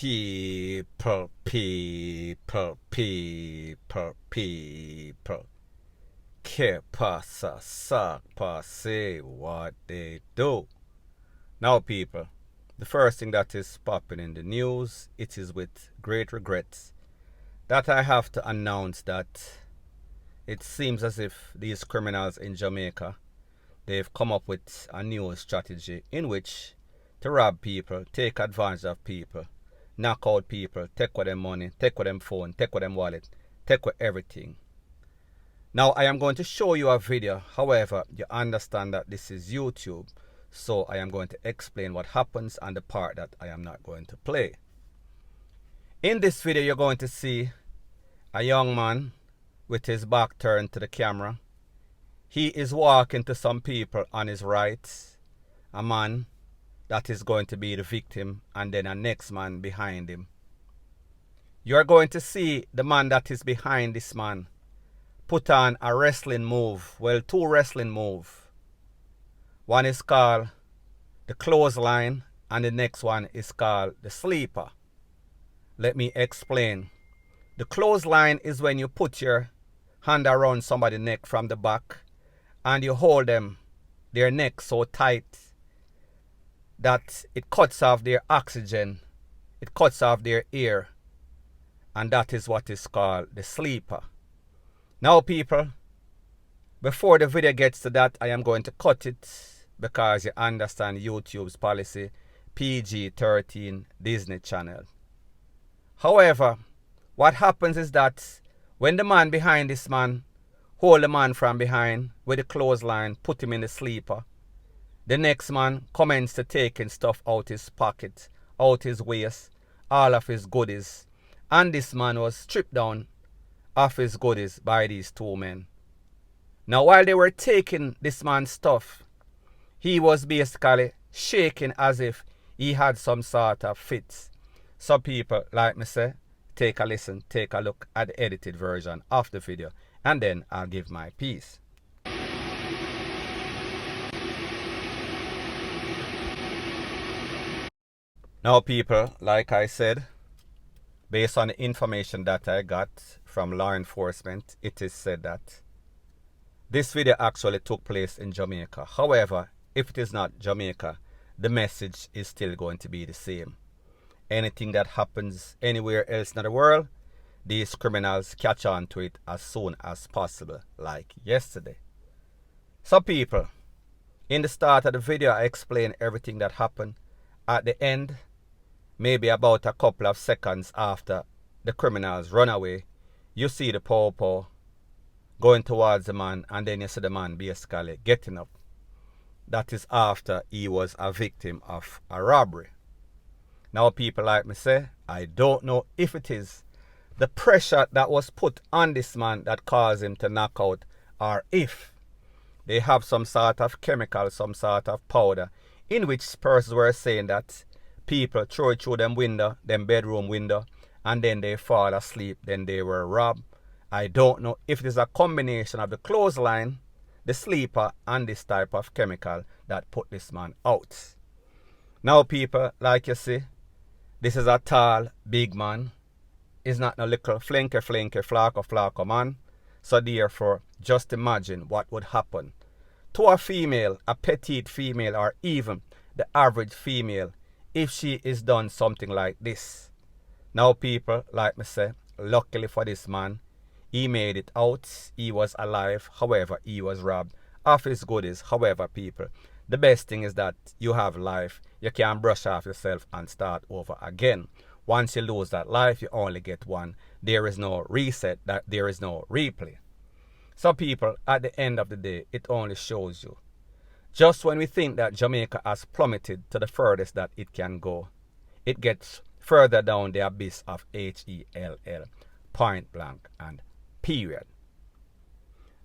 People. Que pasa, suck, say what they do. Now, people, the first thing that is popping in the news, it is with great regrets that I have to announce that it seems as if these criminals in Jamaica, they've come up with a new strategy in which to rob people, take advantage of people, knock out people, take away them money, take away them phone, take away them wallet, take away everything. Now I am going to show you a video. However, you understand that this is YouTube, so I am going to explain what happens and the part that I am not going to play. In this video, you're going to see a young man with his back turned to the camera. He is walking to some people on his right, a man that is going to be the victim, and then a next man behind him. You are going to see the man that is behind this man put on a wrestling move, well, two wrestling moves. One is called the clothesline and the next one is called the sleeper. Let me explain. The clothesline is when you put your hand around somebody's neck from the back and you hold their neck so tight that it cuts off their oxygen, it cuts off their air, and that is what is called the sleeper. Now, people, before the video gets to that, I am going to cut it because you understand YouTube's policy, PG-13 Disney Channel. However, what happens is that when the man behind this man hold the man from behind with the clothesline, put him in the sleeper, the next man commenced to taking stuff out his pocket, out his waist, all of his goodies, and this man was stripped down of his goodies by these two men. Now, while they were taking this man's stuff, he was basically shaking as if he had some sort of fits. So people, like me say, take a listen, take a look at the edited version of the video, and then I'll give my piece. Now, people, like I said, based on the information that I got from law enforcement, it is said that this video actually took place in Jamaica. However, if it is not Jamaica, the message is still going to be the same. Anything that happens anywhere else in the world, these criminals catch on to it as soon as possible, like yesterday. So people, in the start of the video, I explained everything that happened. At the end, maybe about a couple of seconds after the criminals run away, you see the popo going towards the man, and then you see the man basically getting up. That is after he was a victim of a robbery. Now, people, like me say, I don't know if it is the pressure that was put on this man that caused him to knock out, or if they have some sort of chemical, some sort of powder, in which persons were saying that people throw it through them window, them bedroom window, and then they fall asleep, then they were robbed. I don't know if it is a combination of the clothesline, the sleeper, and this type of chemical that put this man out. Now, people, like you see, this is a tall, big man. He's not no little flinky, flacco man. So therefore, just imagine what would happen to a female, a petite female, or even the average female, if she is done something like this. Now, people, like me say, luckily for this man, he made it out. He was alive. However, he was robbed of his goodies. However, people, the best thing is that you have life. You can brush off yourself and start over again. Once you lose that life, you only get one. There is no reset, that there is no replay. So people, at the end of the day, it only shows you, just when we think that Jamaica has plummeted to the furthest that it can go, it gets further down the abyss of HELL, point blank and period.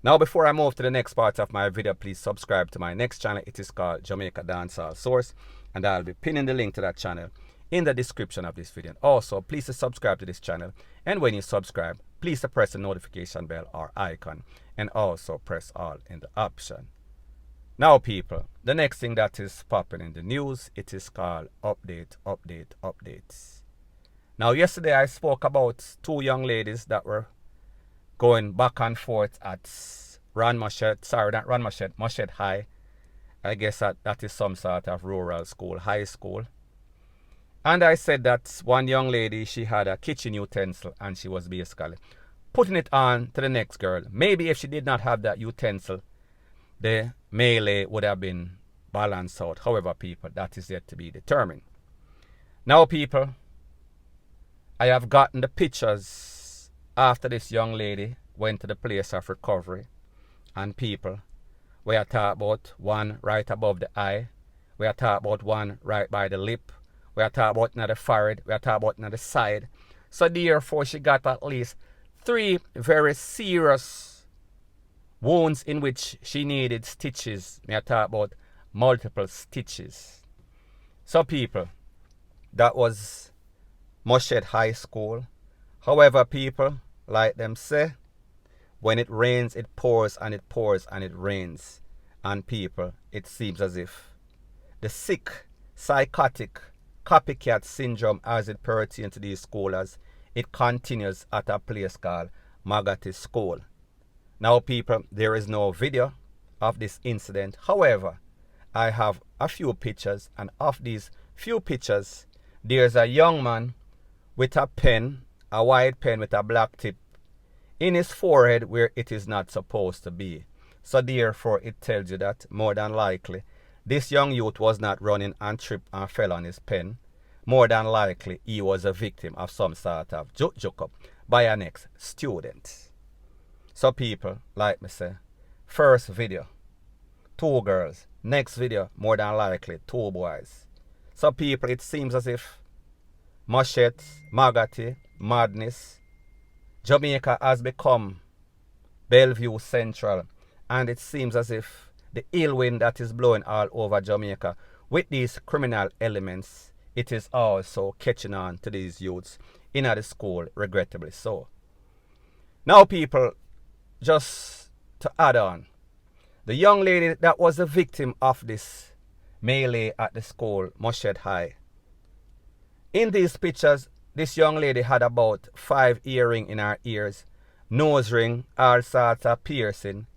Now, before I move to the next part of my video, please subscribe to my next channel. It is called Jamaica Dancehall Source, and I'll be pinning the link to that channel in the description of this video. Also, please subscribe to this channel, and when you subscribe, please press the notification bell or icon, and also press all in the option. Now, people, the next thing that is popping in the news, it is called updates. Now, yesterday I spoke about two young ladies that were going back and forth at Mushet High. I guess that is some sort of rural school, high school. And I said that one young lady, she had a kitchen utensil and she was basically putting it on to the next girl. Maybe if she did not have that utensil, the melee would have been balanced out. However, people, that is yet to be determined. Now, people, I have gotten the pictures after this young lady went to the place of recovery. And people, we are talking about one right above the eye. We are talking about one right by the lip. We are talking about another forehead. We are talking about another side. So therefore, she got at least 3 very serious wounds in which she needed stitches. We are talking about multiple stitches. So people, that was Mushet High School. However, people, like them say, when it rains, it pours and it pours and it rains. And people, it seems as if the sick, psychotic, copycat syndrome as it pertains to these scholars, it continues at a place called Magati School. Now, people, there is no video of this incident. However, I have a few pictures, and of these few pictures, there's a young man with a pen, a white pen with a black tip, in his forehead where it is not supposed to be. So therefore, it tells you that more than likely, this young youth was not running and tripped and fell on his pen. More than likely, he was a victim of some sort of joke up by an ex-student. So people, like me say, first video, 2 girls. Next video, more than likely, 2 boys. So people, it seems as if Mushet, Magati, madness, Jamaica has become Bellevue Central. And it seems as if the ill wind that is blowing all over Jamaica with these criminal elements, it is also catching on to these youths in the school, regrettably so. Now, people, just to add on, the young lady that was the victim of this melee at the school, Mushet High, in these pictures, this young lady had about 5 earrings in her ears, nose ring, all sorts of piercing.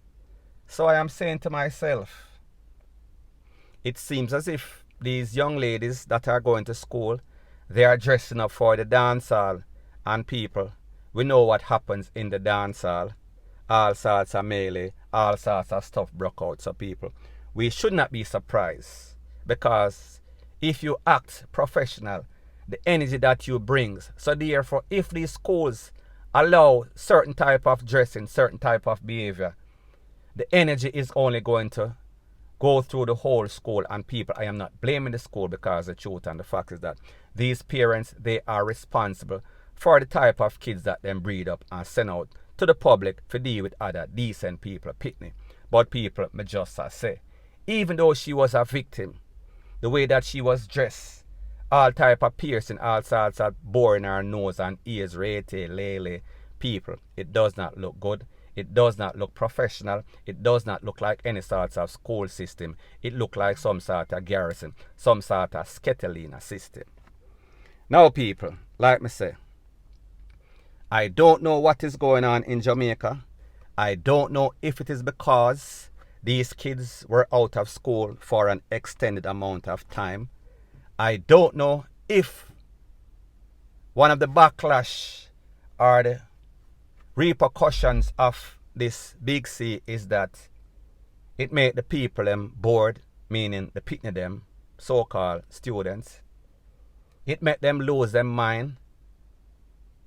So I am saying to myself, it seems as if these young ladies that are going to school, they are dressing up for the dance hall. And people, we know what happens in the dance hall. All sorts of melee, all sorts of stuff broke out. So people, we should not be surprised, because if you act professional, the energy that you bring. So therefore, if these schools allow certain type of dressing, certain type of behavior, the energy is only going to go through the whole school. And people, I am not blaming the school, because the truth and the fact is that these parents, they are responsible for the type of kids that them breed up and send out to the public to deal with other decent people, pitney. But people, me just say, even though she was a victim, the way that she was dressed, all type of piercing, all sorts of boring her nose and ears, rete, lele, people, it does not look good. It does not look professional. It does not look like any sort of school system. It looks like some sort of garrison, some sort of Sketelina system. Now, people, like me say, I don't know what is going on in Jamaica. I don't know if it is because these kids were out of school for an extended amount of time. I don't know if one of the backlash or the repercussions of this big C is that it made the people them bored, meaning the pitney them, so-called students. It made them lose their mind.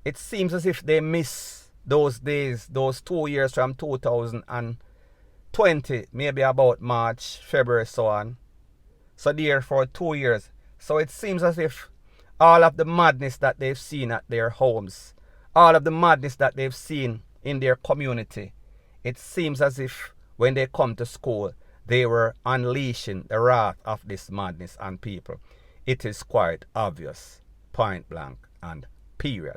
It seems as if they miss those days, those 2 years from 2020, maybe about March, February, so on. So therefore 2 years. So it seems as if all of the madness that they've seen at their homes, all of the madness that they've seen in their community, it seems as if when they come to school, they were unleashing the wrath of this madness on people. It is quite obvious, point blank and period.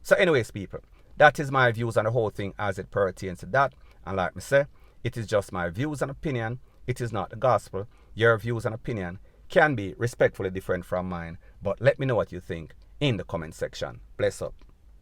So anyways, people, that is my views on the whole thing as it pertains to that. And like me say, it is just my views and opinion. It is not the gospel. Your views and opinion can be respectfully different from mine, but let me know what you think in the comment section. Bless up.